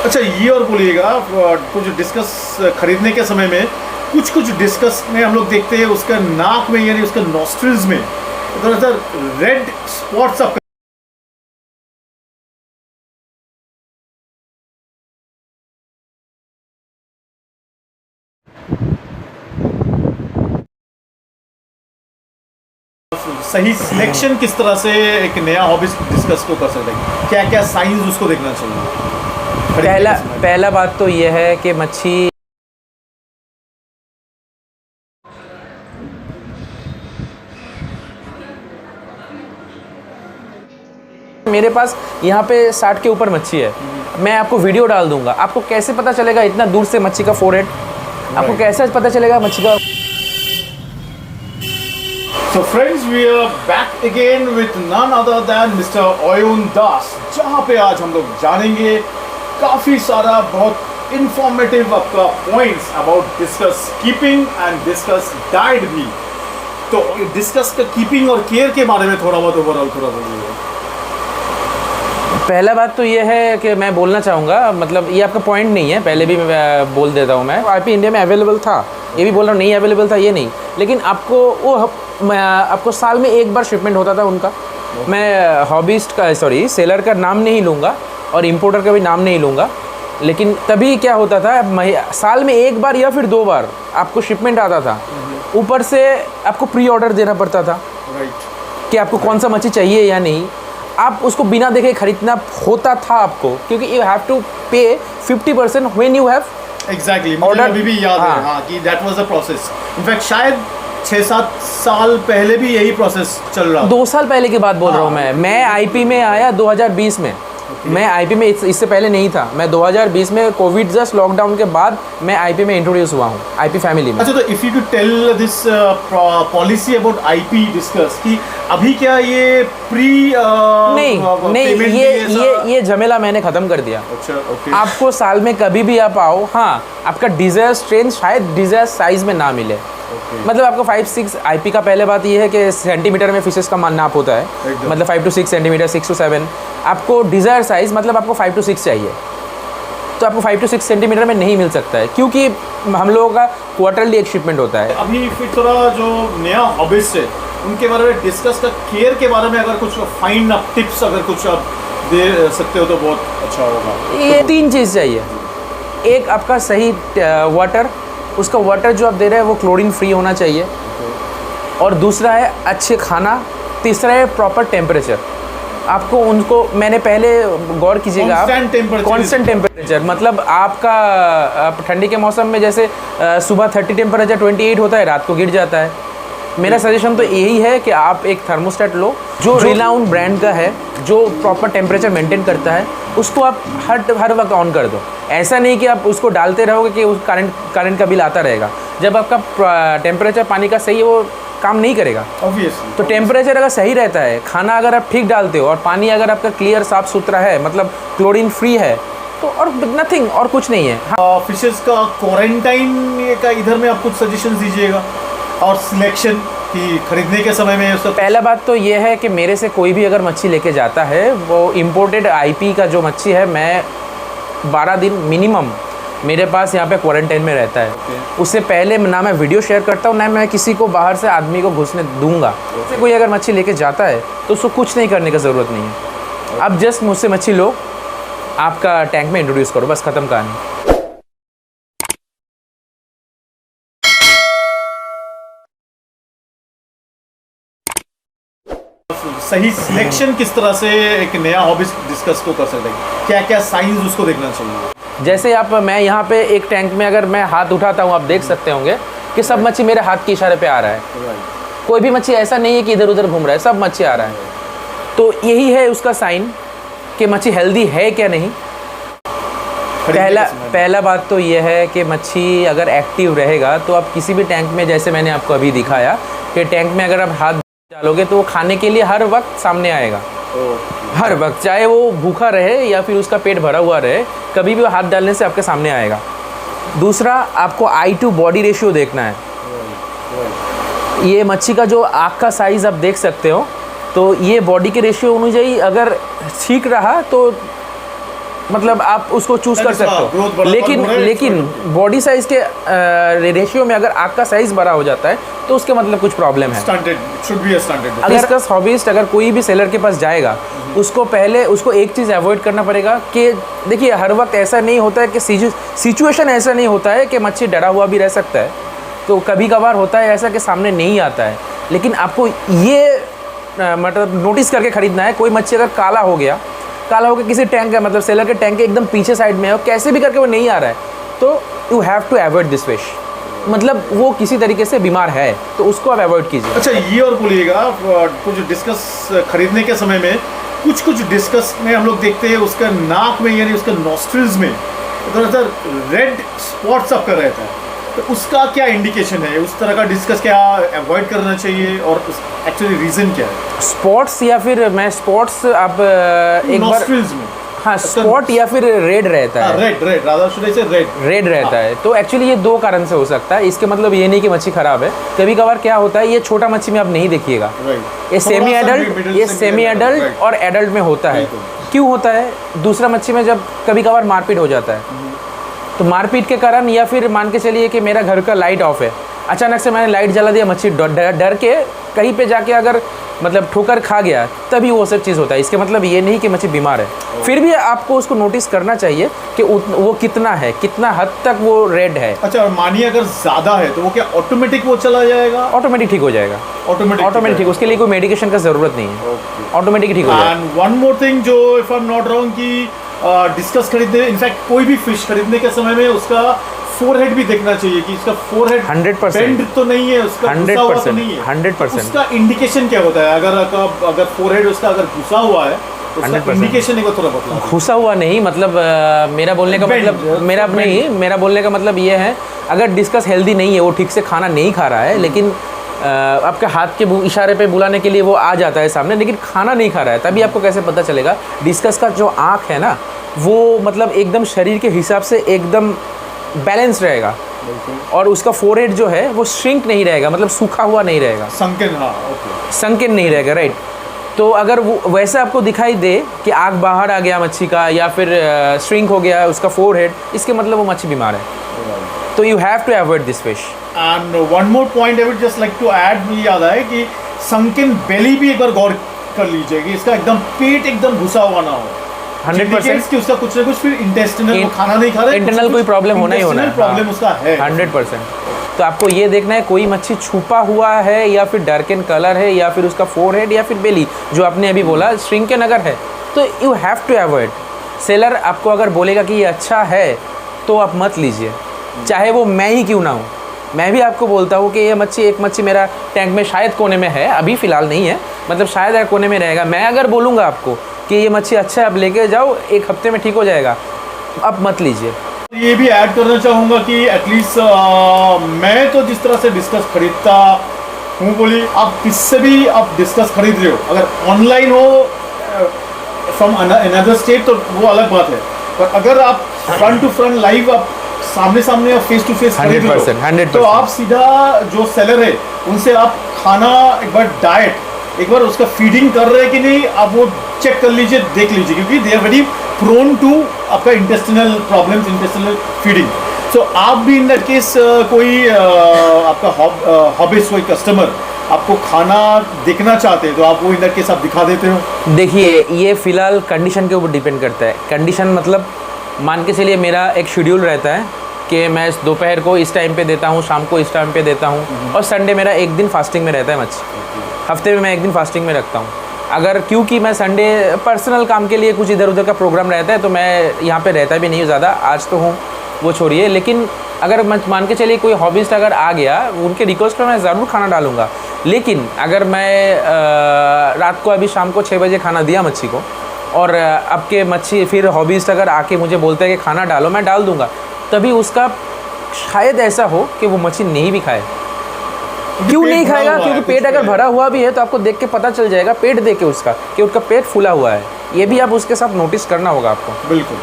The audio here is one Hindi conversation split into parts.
अच्छा ये और बोलिएगा, कुछ डिस्कस खरीदने के समय में कुछ डिस्कस में हम लोग देखते हैं उसका नाक में यानी उसका नॉस्ट्रिल्स में थोड़ा सा रेड स्पॉट्स आप सही सिलेक्शन किस तरह से एक नया हॉबी डिस्कस को कर सकते हैं, क्या क्या साइंस उसको देखना चाहिए? पहला बात तो ये है कि मच्छी मेरे पास यहाँ पे 60 के ऊपर मच्छी है। मैं आपको वीडियो डाल दूंगा, आपको कैसे पता चलेगा इतना दूर से मच्छी का फोरहेड, आपको कैसे पता चलेगा मच्छी का। So friends, we are back again with none other than Mr. Oyun Das, जहाँ पे आज हम लोग जानेंगे काफ़ी सारा बहुत इंफॉर्मेटिव आपका points about discuss keeping and discuss diet भी। तो डिस्कस का कीपिंग और केयर के बारे में थोड़ा बहुत ओवरऑल थोड़ा बोलिए। पहला बात तो ये है कि मैं बोलना चाहूँगा, मतलब ये आपका पॉइंट नहीं है, पहले भी मैं बोल देता हूँ, मैं आईपी इंडिया में अवेलेबल था, ये भी बोल रहा हूँ नहीं अवेलेबल था ये नहीं, लेकिन आपको साल में एक बार शिपमेंट होता था उनका। मैं हॉबिस्ट का सेलर का नाम नहीं लूँगा और इम्पोर्टर का भी नाम नहीं लूँगा, लेकिन तभी क्या होता था साल में एक बार या फिर 2 बार आपको शिपमेंट आता था। ऊपर से आपको प्री ऑर्डर देना पड़ता था कि आपको कौन सा मच्छी चाहिए या नहीं, आप उसको बिना देखे खरीदना होता था आपको, क्योंकि यू हैव टू पे 50% व्हेन यू हैव एग्जैक्टली मुझे अभी भी याद है हाँ कि that was the process. In fact शायद 6-7 साल पहले भी यही प्रोसेस चल रहा था। 2 साल पहले की बात बोल रहा हूँ मैं आईपी में आया 2020 में। मैं आईपी में इससे पहले नहीं था, मैं 2020 में कोविड जस्ट लॉकडाउन के बाद मैं आईपी में इंट्रोड्यूस हुआ हूँ, आईपी फैमिली में। अच्छा, तो if you to tell this policy about IP discuss कि अभी क्या ये प्री नहीं ये झमेला मैंने ख़त्म कर दिया। अच्छा, ओके। आपको साल में कभी भी आप आओ, हाँ आपका डिज़ायर स्ट्रेंथ शायद डिज़ायर साइज़ में ना मिले। मतलब आपको 5-6 आईपी का पहले बात ये है कि सेंटीमीटर में फिशेस का नाप होता है, मतलब 5 to 6 सेंटीमीटर, 6 to 7। आपको डिज़ायर साइज़ मतलब आपको 5 to 6 चाहिए, तो आपको 5 to 6 सेंटीमीटर में नहीं मिल सकता है, क्योंकि हम लोगों का क्वार्टरली एक शिपमेंट होता है। अभी फिर थोड़ा जो नया हॉबिस्ट है उनके बारे में डिस्कस का केयर के बारे में अगर कुछ फाइन अप टिप्स अगर कुछ आप दे सकते हो तो बहुत अच्छा होगा। ये 3 चीज़ चाहिए। एक आपका सही वाटर, उसका वाटर जो आप दे रहे हैं वो क्लोरीन फ्री होना चाहिए, और दूसरा है अच्छे खाना, तीसरा है प्रॉपर टेम्परेचर। आपको उनको मैंने पहले गौर कीजिएगा आप, कांस्टेंट टेम्परेचर मतलब आपका ठंडी के मौसम में जैसे सुबह 30 टेम्परेचर 28 होता है, रात को गिर जाता है। मेरा सजेशन तो यही है कि आप एक थर्मोस्टेट लो जो रिनाउंड ब्रांड का है, जो प्रॉपर टेम्परेचर मेंटेन करता है, उसको आप हर वक्त ऑन कर दो। ऐसा नहीं कि आप उसको डालते रहोगे कि उस करंट का बिल आता रहेगा। जब आपका टेम्परेचर पानी का सही है वो काम नहीं करेगा ऑब्वियसली। तो टेम्परेचर अगर सही रहता है, खाना अगर आप ठीक डालते हो और पानी अगर आपका क्लियर साफ़ सुथरा है, मतलब क्लोरीन फ्री है, तो और नथिंग, और कुछ नहीं है। फिशेस का क्वारंटाइन का इधर में आप कुछ सजेशन दीजिएगा, और सिलेक्शन कि खरीदने के समय में उसका। पहला बात तो ये है कि मेरे से कोई भी अगर मच्छी लेके जाता है, वो इम्पोर्टेड आईपी का जो मच्छी है, मैं 12 दिन मिनिमम मेरे पास यहाँ पे क्वारंटाइन में रहता है। उससे पहले ना मैं वीडियो शेयर करता हूँ, ना मैं किसी को बाहर से आदमी को घुसने दूंगा। कोई अगर मच्छी लेके जाता है तो उसको कुछ नहीं करने की ज़रूरत नहीं है। अब जस्ट मुझसे मच्छी लो, आपका टैंक में इंट्रोड्यूस करो, बस ख़त्म कहानी। सही सिलेक्शन किस तरह से एक नया हॉबी डिस्कस को कर सकते हैं, क्या क्या साइंस उसको देखना चाहिए? जैसे मैं यहाँ पे एक टैंक में अगर मैं हाथ उठाता हूँ, आप देख सकते होंगे कि सब मच्छी मेरे हाथ के इशारे पे आ रहा है। कोई भी मच्छी ऐसा नहीं है कि इधर उधर घूम रहा है, सब मच्छी आ रहा है। तो यही है उसका साइन कि मच्छी हेल्दी है क्या नहीं। पहला बात तो ये है कि मच्छी अगर एक्टिव रहेगा तो आप किसी भी टैंक में, जैसे मैंने आपको अभी दिखाया कि टैंक में अगर आप हाथ डालोगे तो वो खाने के लिए हर वक्त सामने आएगा, हर वक्त, चाहे वो भूखा रहे या फिर उसका पेट भरा हुआ रहे, कभी भी वो हाथ डालने से आपके सामने आएगा। दूसरा, आपको आई टू बॉडी रेशियो देखना है। ये मच्छी का जो आँख का साइज़ आप देख सकते हो, तो ये बॉडी के रेशियो होनी चाहिए। अगर ठीक रहा तो मतलब आप उसको चूज कर सकते growth हो। बड़ा लेकिन हो रहा है, लेकिन बॉडी साइज के रेशियो में अगर आग का साइज बड़ा हो जाता है तो उसके मतलब कुछ प्रॉब्लम है। Stunted should be a stunted. अगर इसका हॉबीस्ट अगर कोई भी सेलर के पास जाएगा उसको पहले उसको एक चीज़ अवॉइड करना पड़ेगा कि देखिए हर वक्त ऐसा नहीं होता है कि सिचुएशन ऐसा नहीं होता है कि मच्छी डरा हुआ भी रह सकता है, तो कभी कभार होता है ऐसा कि सामने नहीं आता है। लेकिन आपको ये मतलब नोटिस करके ख़रीदना है। कोई मच्छी अगर काला हो गया किसी टैंक का मतलब सेलर के टैंक के एकदम पीछे साइड में है और कैसे भी करके वो नहीं आ रहा है, तो you have to avoid this fish. मतलब वो किसी तरीके से बीमार है तो उसको आप अवॉइड कीजिए। अच्छा ये और बोलिएगा, कुछ डिस्कस खरीदने के समय में कुछ डिस्कस में हम लोग देखते हैं उसका नाक में यानी उसका नॉस्ट्रिल्स में थोड़ा सा रेड स्पॉट्स आपका रहता है, तो उसका क्या इंडिकेशन है? उस तरह का डिस्कस क्या अवॉइड करना चाहिए और एक्चुअली रीजन क्या है? स्पॉट्स या फिर मैं स्पॉट्स आप एक बार नॉस्ट्रिल्स में हाँ स्पॉट या फिर रेड रहता है, रेड रादर शुड आई से रेड रहता है। तो एक्चुअली ये दो कारण से हो सकता है। इसके मतलब ये नहीं कि मच्छी खराब है। कभी कभार क्या होता है, ये छोटा मच्छी में आप नहीं देखिएगा, ये सेमी एडल्ट और एडल्ट में होता है। क्यों होता है? दूसरा मच्छी में जब कभी कभार मारपीट हो जाता है तो मारपीट के कारण, या फिर मान के चलिए कि मेरा घर का लाइट ऑफ है, अचानक से मैंने लाइट जला दिया, मच्छी डर के कहीं पे जाके अगर मतलब ठोकर खा गया, तभी वो सब चीज़ होता है। इसके मतलब ये नहीं कि मच्छी बीमार है। फिर भी आपको उसको नोटिस करना चाहिए कि वो कितना है, कितना हद तक वो रेड है। अच्छा, और मानिए अगर ज़्यादा है तो वो क्या ऑटोमेटिक वो चला जाएगा? ऑटोमेटिक ठीक हो जाएगा, ऑटोमेटिक ठीक। उसके लिए कोई मेडिकेशन का ज़रूरत नहीं है, ऑटोमेटिक ठीक हो जाएगा। एंड वन मोर थिंग जो if I am not wrong कि डिस्कस खरीदने, इनफैक्ट कोई भी फिश खरीदने के समय में उसका फोरहेड भी देखना चाहिए कि इसका फोरहेड 100% बेंड तो नहीं है, उसका घुसा हुआ तो नहीं है। 100% उसका इंडिकेशन क्या होता है? अगर फोरहेड उसका अगर घुसा हुआ है तो उसका इंडिकेशन एक बार थोड़ा बतला। घुसा हुआ नहीं, मतलब मेरा बोलने का मतलब मेरा बोलने का मतलब ये है, अगर डिस्कस हेल्दी नहीं है, वो ठीक से खाना नहीं खा रहा है, लेकिन आपके हाथ के इशारे पे बुलाने के लिए वो आ जाता है सामने, लेकिन खाना नहीं खा रहा है, तभी आपको कैसे पता चलेगा? डिस्कस का जो आँख है ना, वो मतलब एकदम शरीर के हिसाब से एकदम बैलेंस रहेगा और उसका फोरहेड जो है वो श्रिंक नहीं रहेगा, मतलब सूखा हुआ नहीं रहेगा, संकेन नहीं रहेगा, राइट। तो अगर वो वैसे आपको दिखाई दे कि आँख बाहर आ गया मच्छी का, या फिर श्रिंक हो गया उसका फोरहेड, इसके मतलब वो मच्छी बीमार है। तो you have to avoid this fish. And one more point I would just like to add, मुझे याद आया कि संकेन बेली भी एक बार गौर कर लीजिए कि इसका एकदम पेट एकदम घुसा हुआ ना हो। 100% कि उसका कुछ ना कुछ फिर इंटेस्टिनल खाना नहीं खा रहा है, इंटरनल कोई प्रॉब्लम होना ही होना है, प्रॉब्लम उसका है 100%। तो आपको ये देखना है कोई मच्छी छुपा हुआ है, या फिर डार्कन कलर है, या फिर उसका फोरहेड या फिर बेली जो आपने अभी बोला श्रिंकन अगर है, तो you have to avoid. Seller आपको अगर बोलेगा कि ये अच्छा है तो आप मत लीजिए, चाहे वो मैं ही क्यों ना हूँ। मैं भी आपको बोलता हूँ कि ये मच्छी, एक मच्छी मेरा टैंक में शायद कोने में है, अभी फ़िलहाल नहीं है, मतलब शायद कोने में रहेगा। मैं अगर बोलूँगा आपको कि ये मच्छी अच्छा है, आप लेके जाओ, एक हफ्ते में ठीक हो जाएगा, अब मत लीजिए। ये भी ऐड करना चाहूँगा कि एटलीस्ट मैं तो जिस तरह से डिस्कस खरीदता हूँ, बोली आप किससे भी आप डिस्कस खरीद रहे हो, अगर ऑनलाइन हो फ्रॉम अनदर स्टेट तो वो अलग बात है, पर अगर आप फ्रंट टू फ्रंट लाइव आप सामने सामने या फेस टू फेस खरीद रहे हो, 100%। तो आप सीधा जो सेलर है उनसे आप खाना एक बार डाइट एक बार उसका फीडिंग कर रहे हैं कि नहीं, आप वो चेक कर लीजिए, देख लीजिए, क्योंकि they are very prone to आपका intestinal problems, intestinal feeding. So आप भी इन दैट केस कोई आपका हॉबीज कोई कस्टमर आपको खाना देखना चाहते हैं तो आप वो इन दैट केस आप दिखा देते हो। देखिए ये फ़िलहाल कंडीशन के ऊपर डिपेंड करता है। कंडीशन मतलब मान के चलिए मेरा एक शेड्यूल रहता है कि मैं दोपहर को इस टाइम पे देता हूँ, शाम को इस टाइम पे देता हूँ, और संडे मेरा एक दिन फास्टिंग में रहता है मच्छी, हफ्ते में मैं एक दिन फास्टिंग में रखता हूँ। अगर क्योंकि मैं संडे पर्सनल काम के लिए कुछ इधर उधर का प्रोग्राम रहता है तो मैं यहाँ पे रहता भी नहीं हूँ ज़्यादा, आज तो हूँ, वो छोड़िए। लेकिन अगर मान के चलिए कोई हॉबीस्ट अगर आ गया, उनके रिक्वेस्ट पर मैं ज़रूर खाना डालूँगा। लेकिन अगर मैं रात को अभी शाम को 6 बजे खाना दिया मच्छी को, और अब के मच्छी फिर हॉबीस्ट अगर आके मुझे बोलते हैं कि खाना डालो, मैं डाल दूँगा, तभी उसका शायद ऐसा हो कि वो मच्छी नहीं भी खाए। क्यों नहीं खाएगा? क्योंकि पेट अगर भरा हुआ भी है तो आपको देख के पता चल जाएगा, पेट देख के उसका, कि उसका पेट फूला हुआ है। ये भी आप उसके साथ नोटिस करना होगा आपको। बिल्कुल।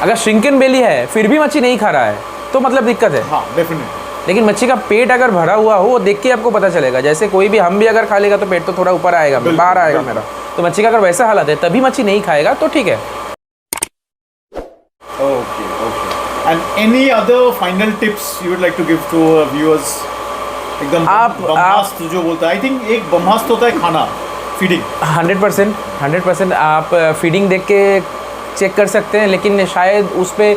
अगर श्रिंकन बेली है फिर भी मच्छी नहीं खा रहा है तो मतलब दिक्कत है। हाँ, डेफिनेटली। लेकिन मच्छी का पेट अगर भरा हुआ हो, वो देख के आपको पता चलेगा। जैसे कोई भी, हम भी अगर खा लेगा तो पेट तो थोड़ा ऊपर आएगा, बाहर आएगा मेरा, तो मच्छी का अगर वैसा हालत है तभी मच्छी नहीं खाएगा तो ठीक है। Okay. And any other final tips you would like to give to viewers? एकदम बमहास्त जो बोलता है, आई थिंक एक बमहास्त होता है खाना, फीडिंग। 100% आप फीडिंग देख के चेक कर सकते हैं, लेकिन शायद उस पर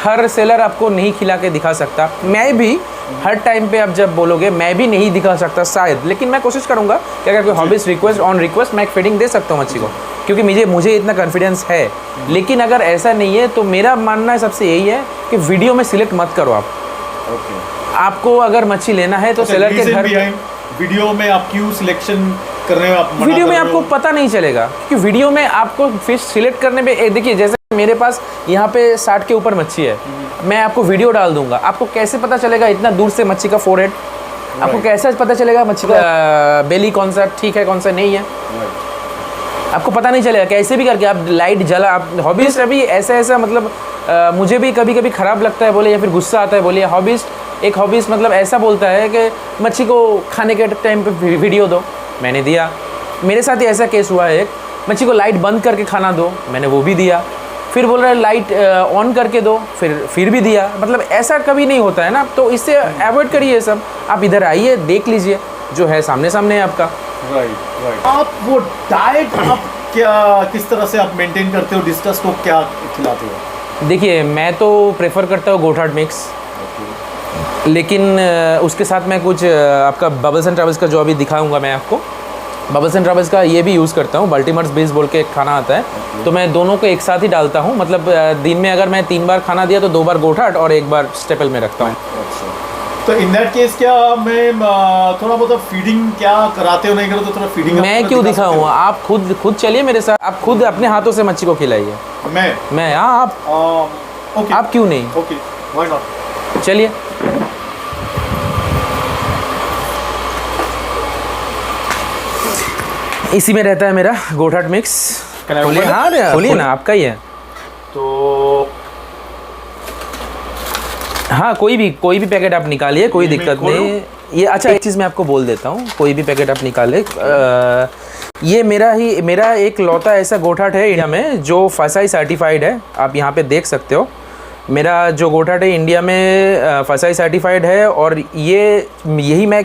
हर सेलर आपको नहीं खिला के दिखा सकता। मैं भी हर टाइम पे आप जब बोलोगे मैं भी नहीं दिखा सकता शायद, लेकिन मैं कोशिश करूंगा कि अगर कोई हॉबीज रिक्वेस्ट ऑन रिक्वेस्ट मैं एक फीडिंग दे सकता हूँ मच्छी को, क्योंकि मुझे इतना कॉन्फिडेंस है। लेकिन अगर ऐसा नहीं है तो मेरा मानना सबसे यही है कि वीडियो में सिलेक्ट मत करो आप। आपको अगर मच्छी लेना है तो सेलर के घर, वीडियो में आप क्यों सिलेक्शन कर रहे हो, आप वीडियो में आपको पता नहीं चलेगा, क्योंकि वीडियो में आपको फिश सिलेक्ट करने में देखिए, जैसे मेरे पास यहाँ पे 60 के ऊपर मच्छी है, मैं आपको वीडियो डाल दूंगा, आपको कैसे पता चलेगा इतना दूर से मच्छी का फोरहेड, आपको कैसे पता चलेगा मच्छी का बेली कौन सा ठीक है कौन सा नहीं है, आपको पता नहीं चलेगा। कैसे भी करके आप लाइट जला, आप हॉबीस्ट अभी ऐसा मतलब मुझे भी कभी कभी ख़राब लगता है बोले, या फिर गुस्सा आता है बोले, एक हॉबीस्ट मतलब ऐसा बोलता है कि मच्छी को खाने के टाइम पे वीडियो दो, मैंने दिया। मेरे साथ ही ऐसा केस हुआ है, एक मच्छी को लाइट बंद करके खाना दो, मैंने वो भी दिया। फिर बोल रहा है लाइट ऑन करके दो, फिर भी दिया। मतलब ऐसा कभी नहीं होता है ना, तो इससे अवॉइड करिए सब। आप इधर आइए, देख लीजिए, जो है सामने है आपका। राइट। आप वो डाइट आप क्या किस तरह से आप मेंटेन करते हो, डिस्कस को क्या खिलाते हो? देखिए, मैं तो प्रेफर करता हूँ गोट हार्ट मिक्स, लेकिन उसके साथ मैं कुछ आपका बबल्स एंड ट्रैवल्स का जो अभी दिखाऊंगा मैं आपको, बबल्स एंड ट्रैवल्स का ये भी यूज़ करता हूँ। बल्टीमर्स बेस बोल के एक खाना आता है, तो मैं दोनों को एक साथ ही डालता हूँ। मतलब दिन में अगर मैं 3 बार खाना दिया तो 2 बार गोट हार्ट और 1 बार स्टेपल में रखता हूँ। तो इन दैट केस क्या मैं थोड़ा बहुत फीडिंग क्या कराते हो, नहीं करो तो थोड़ा फीडिंग मैं क्यों दिखाऊँ? आप खुद चलिए मेरे साथ, आप खुद अपने हाथों से मच्छी को खिलाइए। मैं हाँ, आप क्यों नहीं? ओके, व्हाई नॉट, चलिए। इसी में रहता है मेरा गोट हार्ट मिक्स। खोलिए, हाँ खोलिए ना, आपका ही है। तो हाँ, कोई भी पैकेट आप निकालिए, कोई दिक्कत नहीं। ये अच्छा, एक चीज़ मैं आपको बोल देता हूँ, कोई भी पैकेट आप निकाले। ये मेरा एक लौता ऐसा गोट हार्ट है इंडिया में जो फसाई सर्टिफाइड है। आप यहाँ पे देख सकते हो, मेरा जो गोट हार्ट है इंडिया में फसाई सर्टिफाइड है, और यही मैं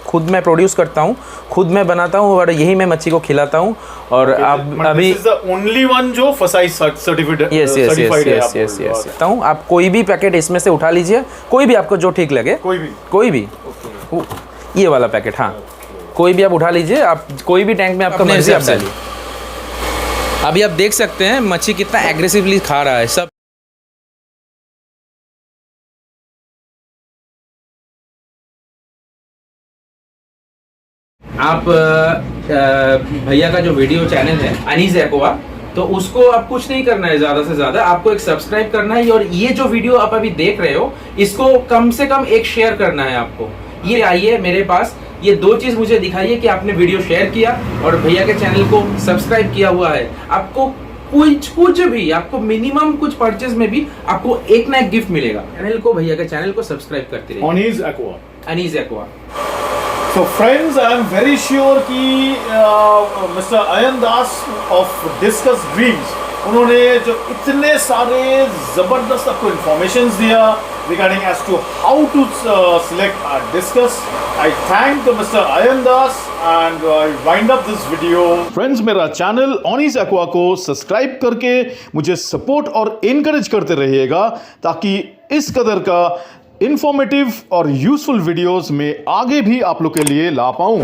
खुद मैं प्रोड्यूस करता हूँ, खुद मैं बनाता हूँ, और यही मैं मच्छी को खिलाता हूँ। और आप अभी ओनली वन जो फसाई सर्टिफाइड है। यस। आप कोई भी पैकेट इसमें से उठा लीजिए, कोई भी आपको जो ठीक लगे, कोई भी ये वाला पैकेट, हाँ कोई भी आप उठा लीजिए। आप कोई भी टैंक में आपका मर्जी आप डालिए। अभी आप देख सकते हैं मच्छी कितना एग्रेसिवली खा रहा है सब। आप भैया का जो वीडियो चैनल है अनीस एक्वा, तो उसको आप कुछ नहीं करना है, ज़्यादा से ज़्यादा आपको एक सब्सक्राइब करना है, और ये जो वीडियो आप अभी देख रहे हो इसको कम से कम एक शेयर करना है आपको। ये आइए मेरे पास, ये 2 चीज़ मुझे दिखाइए कि आपने वीडियो शेयर किया और भैया के चैनल को सब्सक्राइब किया हुआ है। आपको कुछ भी, आपको मिनिमम कुछ परचेज में भी आपको एक ना एक गिफ्ट मिलेगा। चैनल को, भैया के चैनल को सब्सक्राइब करते रहिए। Anees aqua. So friends, I am very sure कि Mr. Ayan Das of Discus Dreams, उन्होंने जो इतने सारे ज़बरदस्त आपको इन्फॉर्मेशन दिया regarding as to how to select a discus. I thank Mr. Ayan Das and I wind up this video. Friends, मेरा चैनल ऑनीस एक्वा को सब्सक्राइब करके मुझे सपोर्ट और इनकरेज करते रहिएगा, ताकि इस कदर का इंफॉर्मेटिव और यूजफुल वीडियोस में आगे भी आप लोग के लिए ला पाऊं।